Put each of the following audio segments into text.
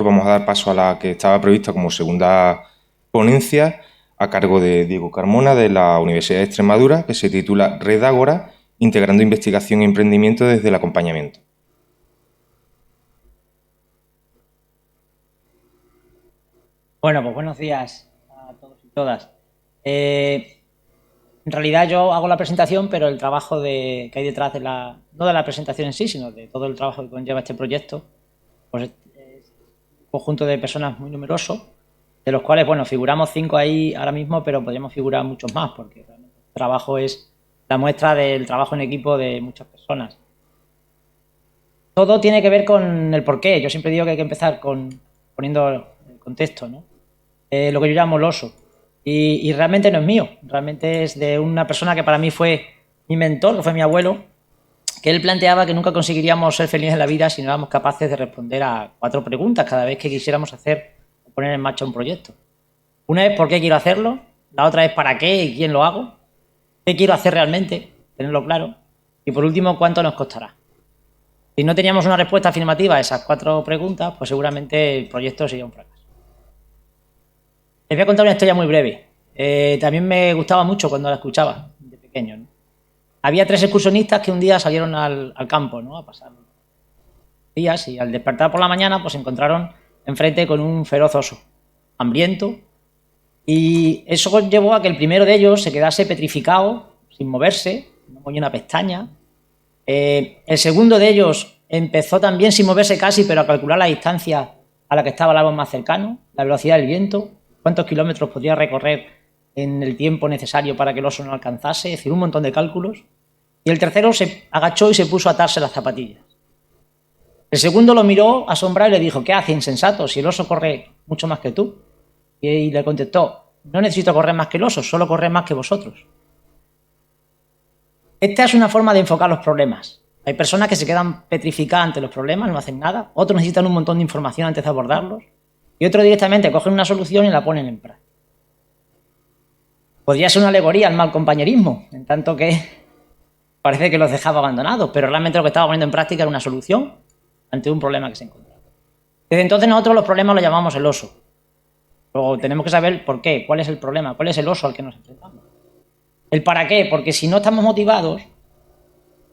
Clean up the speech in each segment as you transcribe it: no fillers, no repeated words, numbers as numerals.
Vamos a dar paso a la que estaba prevista como segunda ponencia a cargo de Diego Carmona de la Universidad de Extremadura, que se titula Red Ágora, integrando investigación y emprendimiento desde el acompañamiento. Bueno, pues buenos días a todos y todas. En realidad yo hago la presentación, pero el trabajo que hay detrás no de la presentación en sí, sino de todo el trabajo que conlleva este proyecto, pues es un conjunto de personas muy numeroso, de los cuales, bueno, figuramos 5 ahí ahora mismo, pero podríamos figurar muchos más, porque realmente el trabajo es la muestra del trabajo en equipo de muchas personas. Todo tiene que ver con el porqué. Yo siempre digo que hay que empezar poniendo el contexto, ¿no? Lo que yo llamo el oso. Y realmente no es mío, realmente es de una persona que para mí fue mi mentor, que fue mi abuelo, que él planteaba que nunca conseguiríamos ser felices en la vida si no éramos capaces de responder a 4 preguntas cada vez que quisiéramos hacer o poner en marcha un proyecto. Una es ¿por qué quiero hacerlo? La otra es ¿para qué y quién lo hago? ¿Qué quiero hacer realmente? Tenerlo claro. Y por último, ¿cuánto nos costará? Si no teníamos una respuesta afirmativa a esas 4 preguntas, pues seguramente el proyecto sería un fracaso. Les voy a contar una historia muy breve. También me gustaba mucho cuando la escuchaba, de pequeño, ¿no? Había 3 excursionistas que un día salieron al campo, ¿no?, a pasar días, y al despertar por la mañana pues se encontraron enfrente con un feroz oso, hambriento, y eso llevó a que el primero de ellos se quedase petrificado, sin moverse, no movía una pestaña. El segundo de ellos empezó también sin moverse casi, pero a calcular la distancia a la que estaba el árbol más cercano, la velocidad del viento, cuántos kilómetros podría recorrer en el tiempo necesario para que el oso no alcanzase, es decir, un montón de cálculos. Y el tercero se agachó y se puso a atarse las zapatillas. El segundo lo miró asombrado y le dijo: ¿qué hace, insensato, si el oso corre mucho más que tú? Y le contestó: no necesito correr más que el oso, solo correr más que vosotros. Esta es una forma de enfocar los problemas. Hay personas que se quedan petrificadas ante los problemas, no hacen nada. Otros necesitan un montón de información antes de abordarlos. Y otros directamente cogen una solución y la ponen en práctica. Podría ser una alegoría al mal compañerismo, en tanto que parece que los dejaba abandonados, pero realmente lo que estaba poniendo en práctica era una solución ante un problema que se encontraba. Desde entonces nosotros los problemas los llamamos el oso. Luego tenemos que saber por qué, cuál es el problema, cuál es el oso al que nos enfrentamos. El para qué, porque si no estamos motivados,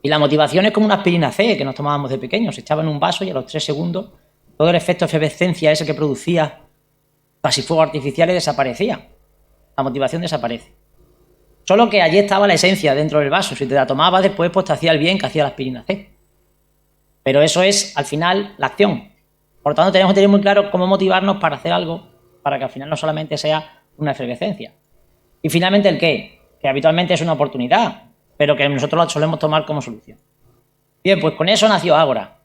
y la motivación es como una aspirina C que nos tomábamos de pequeños, se echaba en un vaso y a los 3 segundos todo el efecto de efervescencia ese que producía casi fuegos artificiales desaparecía. La motivación desaparece. Solo que allí estaba la esencia dentro del vaso. Si te la tomabas después, pues te hacía el bien que hacía la aspirina C. Pero eso es, al final, la acción. Por lo tanto, tenemos que tener muy claro cómo motivarnos para hacer algo, para que al final no solamente sea una efervescencia. Y finalmente, el qué, que habitualmente es una oportunidad, pero que nosotros la solemos tomar como solución. Bien, pues con eso nació Ágora.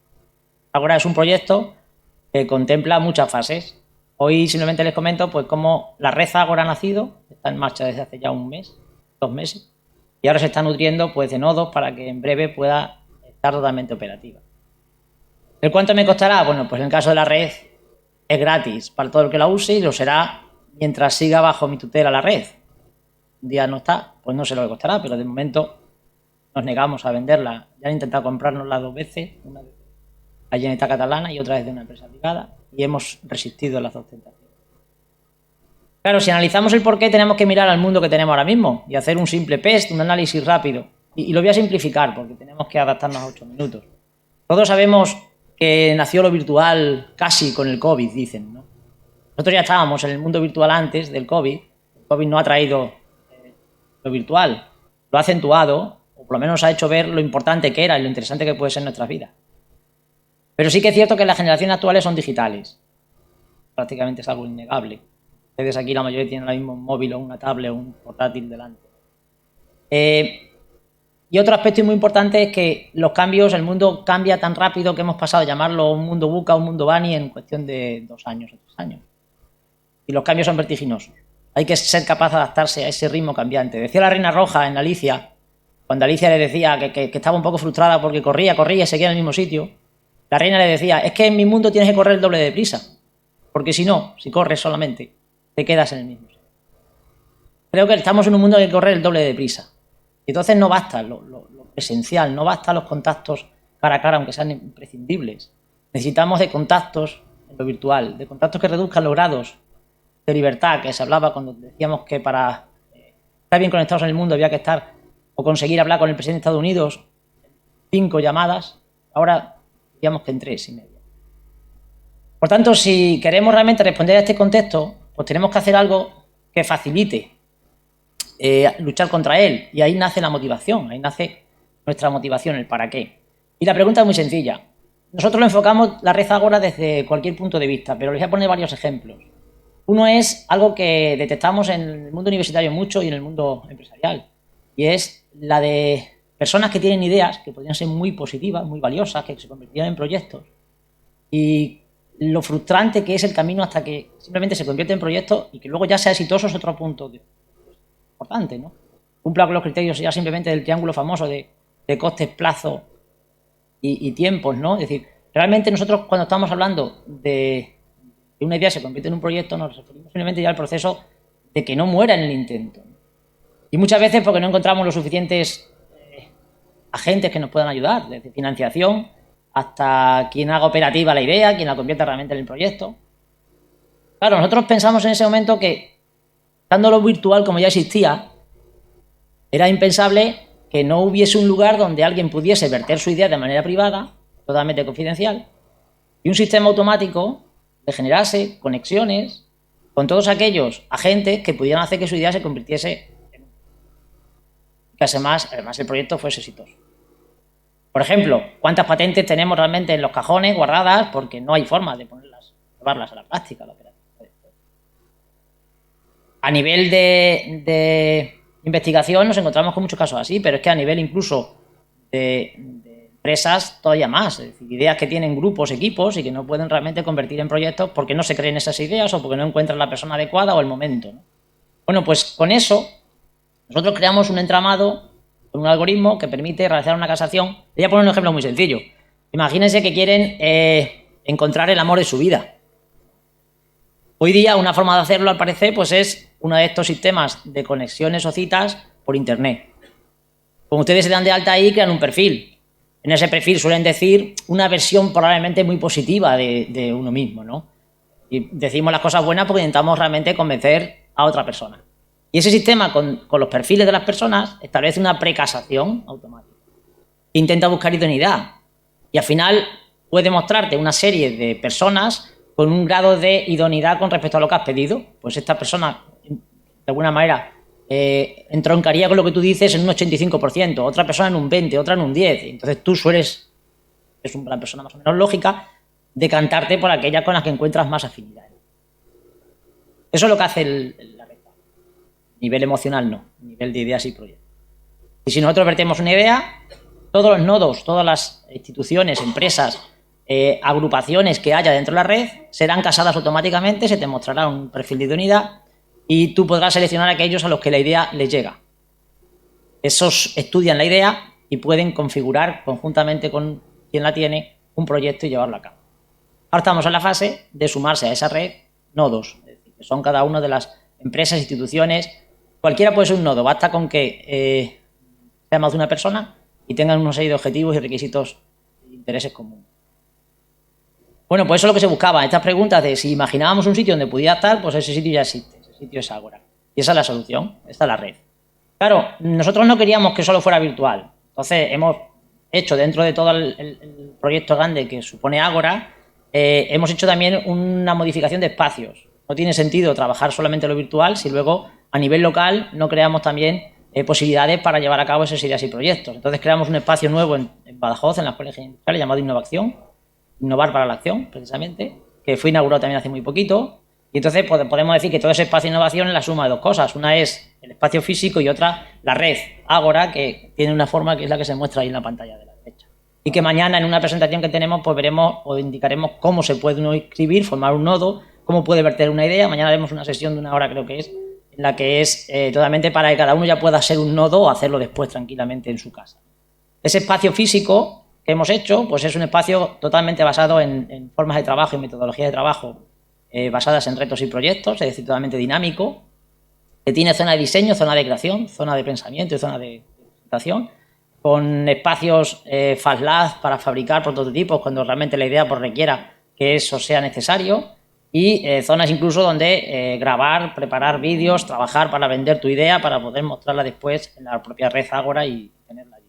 Ágora es un proyecto que contempla muchas fases. Hoy simplemente les comento pues cómo la red Ágora ha nacido, está en marcha desde hace ya un mes, 2 meses, y ahora se está nutriendo pues de nodos para que en breve pueda estar totalmente operativa. ¿El cuánto me costará? Bueno, pues en el caso de la red es gratis para todo el que la use y lo será mientras siga bajo mi tutela la red. Un día no está, pues no sé lo que costará, pero de momento nos negamos a venderla. Ya han intentado comprárnosla 2 veces, una vez la Generalitat Catalana y otra vez de una empresa privada, y hemos resistido las 2 tentaciones. Claro, si analizamos el porqué, tenemos que mirar al mundo que tenemos ahora mismo y hacer un simple PEST, un análisis rápido. Y lo voy a simplificar porque tenemos que adaptarnos a 8 minutos. Todos sabemos que nació lo virtual casi con el COVID, dicen, ¿no? Nosotros ya estábamos en el mundo virtual antes del COVID. El COVID no ha traído lo virtual, lo ha acentuado, o por lo menos ha hecho ver lo importante que era y lo interesante que puede ser nuestras vidas. Pero sí que es cierto que las generaciones actuales son digitales. Prácticamente es algo innegable. Ustedes aquí la mayoría tienen ahora mismo un móvil o una tablet o un portátil delante. Y otro aspecto muy importante es que los cambios, el mundo cambia tan rápido que hemos pasado a llamarlo un mundo VUCA, un mundo BANI en cuestión de 2 años o 3 años. Y los cambios son vertiginosos. Hay que ser capaz de adaptarse a ese ritmo cambiante. Decía la Reina Roja en Alicia, cuando Alicia le decía que estaba un poco frustrada porque corría y seguía en el mismo sitio, la reina le decía: es que en mi mundo tienes que correr el doble de prisa, porque si no, si corres solamente, te quedas en el mismo sitio. Creo que estamos en un mundo que hay que correr el doble de prisa. Y entonces no basta lo presencial, no basta los contactos cara a cara, aunque sean imprescindibles. Necesitamos de contactos en lo virtual, de contactos que reduzcan los grados de libertad que se hablaba cuando decíamos que para estar bien conectados en el mundo había que estar o conseguir hablar con el presidente de Estados Unidos 5 llamadas, ahora digamos que en 3,5. Por tanto, si queremos realmente responder a este contexto, pues tenemos que hacer algo que facilite luchar contra él. Y ahí nace la motivación, ahí nace nuestra motivación, el para qué. Y la pregunta es muy sencilla. Nosotros lo enfocamos la red Ágora desde cualquier punto de vista, pero les voy a poner varios ejemplos. Uno es algo que detectamos en el mundo universitario mucho y en el mundo empresarial, y es la de personas que tienen ideas que podrían ser muy positivas, muy valiosas, que se convertirían en proyectos, y lo frustrante que es el camino hasta que simplemente se convierte en proyectos y que luego ya sea exitoso es otro punto importante, ¿no? Cumpla con los criterios ya simplemente del triángulo famoso de costes, plazo y tiempos, ¿no? Es decir, realmente nosotros cuando estamos hablando de que una idea se convierte en un proyecto nos referimos simplemente ya al proceso de que no muera en el intento. Y muchas veces porque no encontramos los suficientes agentes que nos puedan ayudar, desde financiación hasta quien haga operativa la idea, quien la convierta realmente en el proyecto. Claro, nosotros pensamos en ese momento que, estando lo virtual como ya existía, era impensable que no hubiese un lugar donde alguien pudiese verter su idea de manera privada, totalmente confidencial, y un sistema automático de generarse conexiones con todos aquellos agentes que pudieran hacer que su idea se convirtiese en que además el proyecto fuese exitoso. Por ejemplo, ¿cuántas patentes tenemos realmente en los cajones guardadas porque no hay forma de llevarlas a la práctica? A nivel de investigación nos encontramos con muchos casos así, pero es que a nivel incluso de empresas todavía más. Es decir, ideas que tienen grupos, equipos y que no pueden realmente convertir en proyectos porque no se creen esas ideas o porque no encuentran la persona adecuada o el momento, ¿no? Bueno, pues con eso nosotros creamos un entramado con un algoritmo que permite realizar una casación. Voy a poner un ejemplo muy sencillo. Imagínense que quieren encontrar el amor de su vida. Hoy día una forma de hacerlo, al parecer, pues es uno de estos sistemas de conexiones o citas por internet. Como ustedes se dan de alta ahí, crean un perfil. En ese perfil suelen decir una versión probablemente muy positiva de uno mismo, ¿no? Y decimos las cosas buenas porque intentamos realmente convencer a otra persona. Y ese sistema, con los perfiles de las personas, establece una precasación automática. Intenta buscar idoneidad. Y al final puede mostrarte una serie de personas con un grado de idoneidad con respecto a lo que has pedido. Pues esta persona, de alguna manera, entroncaría con lo que tú dices en un 85%, otra persona en un 20%, otra en un 10%. Entonces tú es una persona más o menos lógica, decantarte por aquellas con las que encuentras más afinidad. Eso es lo que hace la red. Nivel emocional no, nivel de ideas y proyectos. Y si nosotros vertemos una idea, todos los nodos, todas las instituciones, empresas, agrupaciones que haya dentro de la red serán casadas automáticamente, se te mostrará un perfil de idoneidad y tú podrás seleccionar a aquellos a los que la idea les llega. Esos estudian la idea y pueden configurar conjuntamente con quien la tiene un proyecto y llevarlo a cabo. Ahora estamos en la fase de sumarse a esa red nodos, es decir, que son cada una de las empresas, instituciones. Cualquiera puede ser un nodo, basta con que sea más de una persona y tengan una serie de objetivos y requisitos e intereses comunes. Bueno, pues eso es lo que se buscaba. Estas preguntas de si imaginábamos un sitio donde pudiera estar, pues ese sitio ya existe, ese sitio es Ágora. Y esa es la solución, esta es la red. Claro, nosotros no queríamos que solo fuera virtual. Entonces hemos hecho dentro de todo el proyecto grande que supone Ágora, hemos hecho también una modificación de espacios. No tiene sentido trabajar solamente lo virtual si luego a nivel local no creamos también posibilidades para llevar a cabo esas ideas y proyectos. Entonces creamos un espacio nuevo en Badajoz, en la Escuela de Ingeniería Industrial, llamado Innovación, Innovar para la Acción, precisamente, que fue inaugurado también hace muy poquito. Y entonces podemos decir que todo ese espacio de innovación es la suma de dos cosas. Una es el espacio físico y otra la red Ágora, que tiene una forma que es la que se muestra ahí en la pantalla de la derecha. Y que mañana en una presentación que tenemos pues veremos o indicaremos cómo se puede uno inscribir, formar un nodo, cómo puede verter una idea. Mañana haremos una sesión de 1 hora, creo que es, en la que es totalmente para que cada uno ya pueda ser un nodo o hacerlo después tranquilamente en su casa. Ese espacio físico que hemos hecho pues es un espacio totalmente basado en formas de trabajo y metodologías de trabajo basadas en retos y proyectos, es decir, totalmente dinámico, que tiene zona de diseño, zona de creación, zona de pensamiento y zona de presentación, con espacios Fast Lab para fabricar prototipos cuando realmente la idea pues requiera que eso sea necesario y zonas incluso donde grabar, preparar vídeos, trabajar para vender tu idea, para poder mostrarla después en la propia red Ágora y tenerla allí.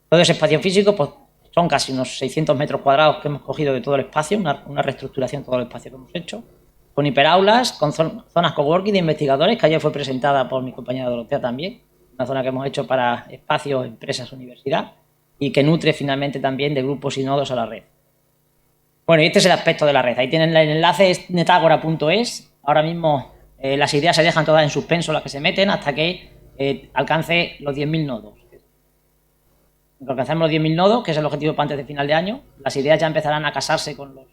Todo ese espacio físico pues, son casi unos 600 metros cuadrados que hemos cogido de todo el espacio, una reestructuración de todo el espacio que hemos hecho, con hiperaulas, con zonas coworking de investigadores, que ayer fue presentada por mi compañera Dorotea también, una zona que hemos hecho para espacios, empresas, universidad, y que nutre finalmente también de grupos y nodos a la red. Bueno, y este es el aspecto de la red. Ahí tienen el enlace, es netagora.es. Ahora mismo las ideas se dejan todas en suspenso, las que se meten, hasta que alcance los 10.000 nodos. Cuando alcancemos los 10.000 nodos, que es el objetivo para antes de final de año, las ideas ya empezarán a casarse con los...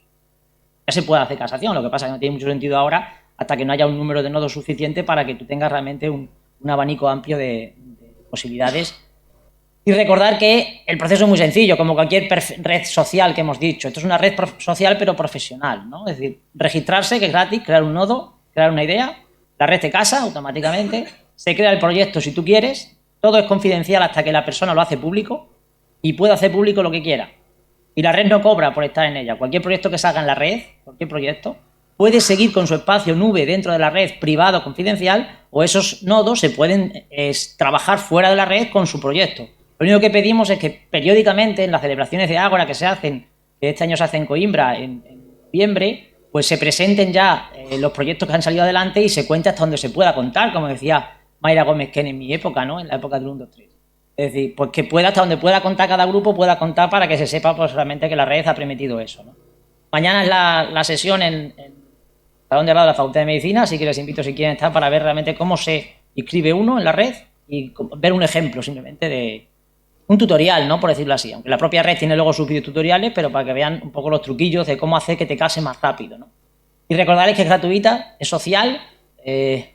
Ya se puede hacer casación, lo que pasa es que no tiene mucho sentido ahora hasta que no haya un número de nodos suficiente para que tú tengas realmente un abanico amplio de posibilidades. Y recordar que el proceso es muy sencillo, como cualquier red social que hemos dicho. Esto es una red social pero profesional, ¿no? Es decir, registrarse, que es gratis, crear un nodo, crear una idea, la red te casa automáticamente, se crea el proyecto si tú quieres, todo es confidencial hasta que la persona lo hace público y puede hacer público lo que quiera. Y la red no cobra por estar en ella. Cualquier proyecto que salga en la red, cualquier proyecto, puede seguir con su espacio nube dentro de la red privado confidencial o esos nodos se pueden trabajar fuera de la red con su proyecto. Lo único que pedimos es que periódicamente en las celebraciones de Ágora que se hacen, que este año se hacen en Coimbra en noviembre, pues se presenten ya los proyectos que han salido adelante y se cuente hasta donde se pueda contar, como decía Mayra Gómez Ken en mi época, ¿no? En la época del 1, 2, 3. Es decir, pues que pueda, hasta donde pueda contar cada grupo, pueda contar para que se sepa pues realmente que la red ha permitido eso, ¿no? Mañana es la sesión en el Salón de al lado de la Facultad de Medicina, así que les invito si quieren estar para ver realmente cómo se inscribe uno en la red y ver un ejemplo simplemente de un tutorial, ¿no? Por decirlo así. Aunque la propia red tiene luego sus videotutoriales, pero para que vean un poco los truquillos de cómo hacer que te case más rápido, ¿no? Y recordarles que es gratuita, es social,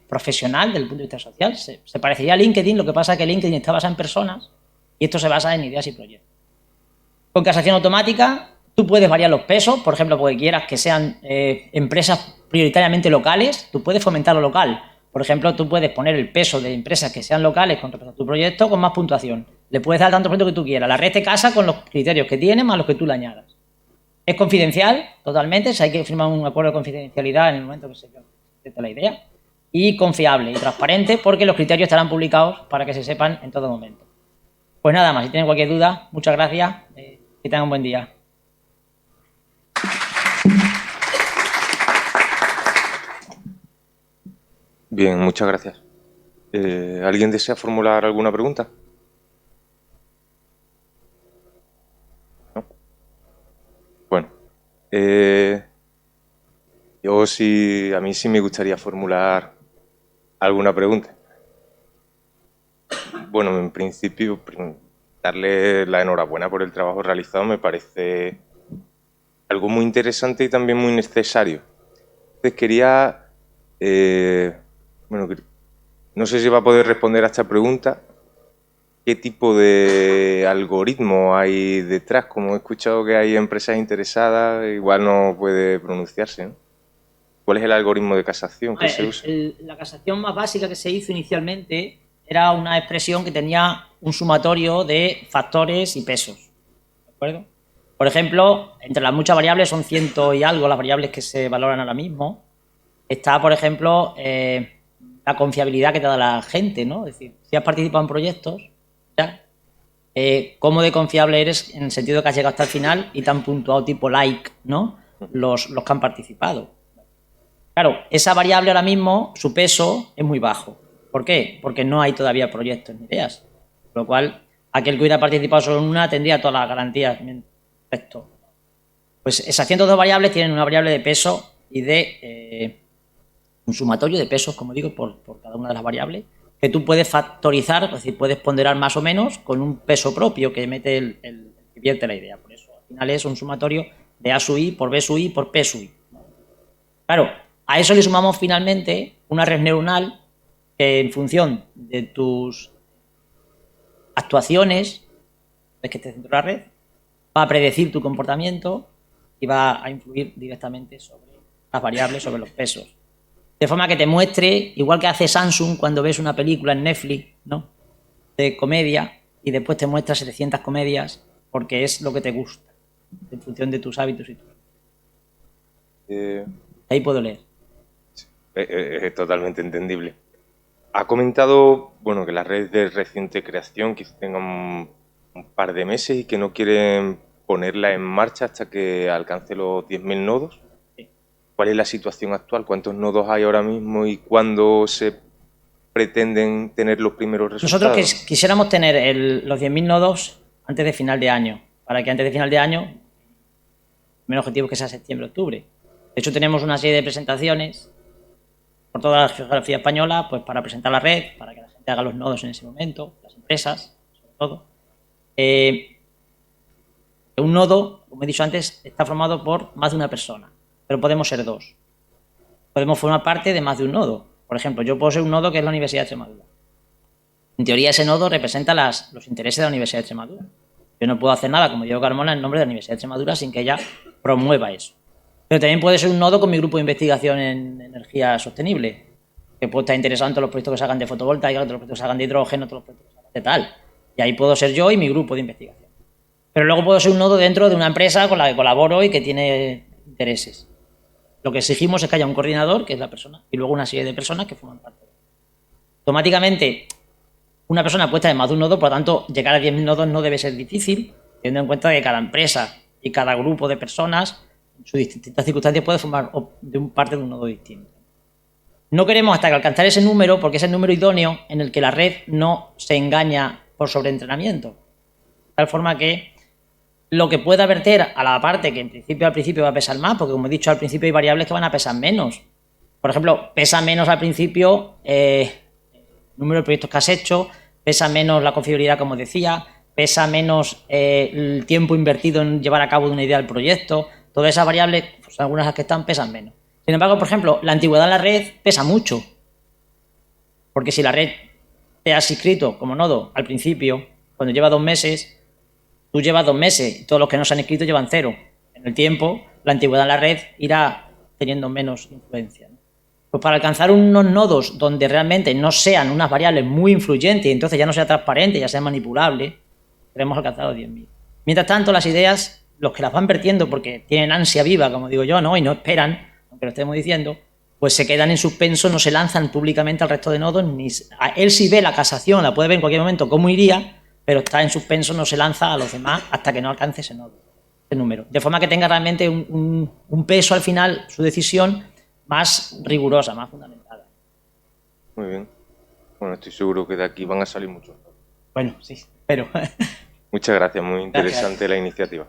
profesional desde el punto de vista social. Se parecería a LinkedIn, lo que pasa es que LinkedIn está basado en personas y esto se basa en ideas y proyectos. Con casación automática, tú puedes variar los pesos, por ejemplo, porque quieras que sean empresas prioritariamente locales, tú puedes fomentar lo local. Por ejemplo, tú puedes poner el peso de empresas que sean locales con respecto a tu proyecto con más puntuación. Le puedes dar tanto punto que tú quieras. La red te casa con los criterios que tiene más los que tú le añadas. Es confidencial totalmente, hay que firmar un acuerdo de confidencialidad en el momento que se concrete la idea. Y confiable y transparente porque los criterios estarán publicados para que se sepan en todo momento. Pues nada más, si tienen cualquier duda, muchas gracias. Que tengan un buen día. Bien, muchas gracias. ¿Alguien desea formular alguna pregunta? ¿No? Bueno, a mí sí me gustaría formular alguna pregunta. Bueno, en principio, darle la enhorabuena por el trabajo realizado me parece algo muy interesante y también muy necesario. Entonces quería... bueno, no sé si va a poder responder a esta pregunta. ¿Qué tipo de algoritmo hay detrás? Como he escuchado que hay empresas interesadas, igual no puede pronunciarse, ¿no? ¿Cuál es el algoritmo de casación que se usa? La casación más básica que se hizo inicialmente era una expresión que tenía un sumatorio de factores y pesos. ¿De acuerdo? Por ejemplo, entre las muchas variables, son 100 y algo las variables que se valoran ahora mismo. Está, por ejemplo, la confiabilidad que te da la gente, ¿no? Es decir, si has participado en proyectos, ¿ya? ¿Cómo de confiable eres en el sentido de que has llegado hasta el final y te han puntuado tipo like, ¿no? Los que han participado. Claro, esa variable ahora mismo, su peso es muy bajo. ¿Por qué? Porque no hay todavía proyectos ni ideas. Con lo cual, aquel que hubiera participado solo en una tendría todas las garantías. Perfecto. Pues esas 102 variables tienen una variable de peso y de un sumatorio de pesos, como digo, por cada una de las variables, que tú puedes factorizar, es decir, puedes ponderar más o menos con un peso propio que mete el que vierte la idea. Por eso, al final es un sumatorio de A sub i por B sub i por P sub i. Claro, a eso le sumamos finalmente una red neuronal que en función de tus actuaciones, ves que estés dentro de la red, va a predecir tu comportamiento y va a influir directamente sobre las variables, sobre los pesos. De forma que te muestre, igual que hace Samsung cuando ves una película en Netflix, ¿no?, de comedia, y después te muestra 700 comedias porque es lo que te gusta, en función de tus hábitos y tus... Ahí puedo leer. Es totalmente entendible. Ha comentado, bueno, que la red de reciente creación quizá tenga un par de meses y que no quieren ponerla en marcha hasta que alcance los 10.000 nodos. Sí. ¿Cuál es la situación actual? ¿Cuántos nodos hay ahora mismo y cuándo se pretenden tener los primeros Nosotros resultados? quisiéramos tener los 10.000 nodos antes de final de año, para que antes de final de año, el primer objetivo es que sea septiembre-octubre. De hecho, tenemos una serie de presentaciones por toda la geografía española, pues para presentar la red, para que la gente haga los nodos en ese momento, las empresas, sobre todo. Un nodo, como he dicho antes, está formado por más de una persona, pero podemos ser dos. Podemos formar parte de más de un nodo. Por ejemplo, yo puedo ser un nodo que es la Universidad de Extremadura. En teoría, ese nodo representa los intereses de la Universidad de Extremadura. Yo no puedo hacer nada como Diego Carmona en nombre de la Universidad de Extremadura sin que ella promueva eso. Pero también puede ser un nodo con mi grupo de investigación en energía sostenible, que puede estar interesado en todos los proyectos que se hagan de fotovoltaica, todos los proyectos que se hagan de hidrógeno, todos los proyectos que se hagan de tal. Y ahí puedo ser yo y mi grupo de investigación. Pero luego puedo ser un nodo dentro de una empresa con la que colaboro y que tiene intereses. Lo que exigimos es que haya un coordinador, que es la persona, y luego una serie de personas que forman parte de él. Automáticamente, una persona puede estar en más de un nodo, por lo tanto, llegar a 10.000 nodos no debe ser difícil, teniendo en cuenta que cada empresa y cada grupo de personas, en sus distintas circunstancias, puede formar parte de un nodo distinto. No queremos hasta que alcanzar ese número, porque es el número idóneo en el que la red no se engaña por sobreentrenamiento. De tal forma que lo que pueda verter a la parte que al principio va a pesar más, porque como he dicho al principio hay variables que van a pesar menos. Por ejemplo, pesa menos al principio el número de proyectos que has hecho, pesa menos la confiabilidad, como decía, pesa menos el tiempo invertido en llevar a cabo una idea del proyecto. Todas esas variables, pues algunas las que están, pesan menos. Sin embargo, por ejemplo, la antigüedad en la red pesa mucho. Porque si la red te has inscrito como nodo al principio, cuando lleva 2 meses, tú llevas 2 meses y todos los que no se han inscrito llevan 0. En el tiempo, la antigüedad en la red irá teniendo menos influencia. Pues para alcanzar unos nodos donde realmente no sean unas variables muy influyentes y entonces ya no sea transparente, ya sea manipulable, queremos alcanzar los 10.000. Mientras tanto, las ideas, los que las van vertiendo porque tienen ansia viva, como digo yo, ¿no? Y no esperan, aunque lo estemos diciendo, pues se quedan en suspenso, no se lanzan públicamente al resto de nodos. Él si ve la casación, la puede ver en cualquier momento cómo iría, pero está en suspenso, no se lanza a los demás hasta que no alcance ese nodo, ese número. De forma que tenga realmente un peso al final, su decisión, más rigurosa, más fundamentada. Muy bien. Bueno, estoy seguro que de aquí van a salir muchos. Bueno, sí, pero... Muchas gracias, muy interesante Gracias. la iniciativa.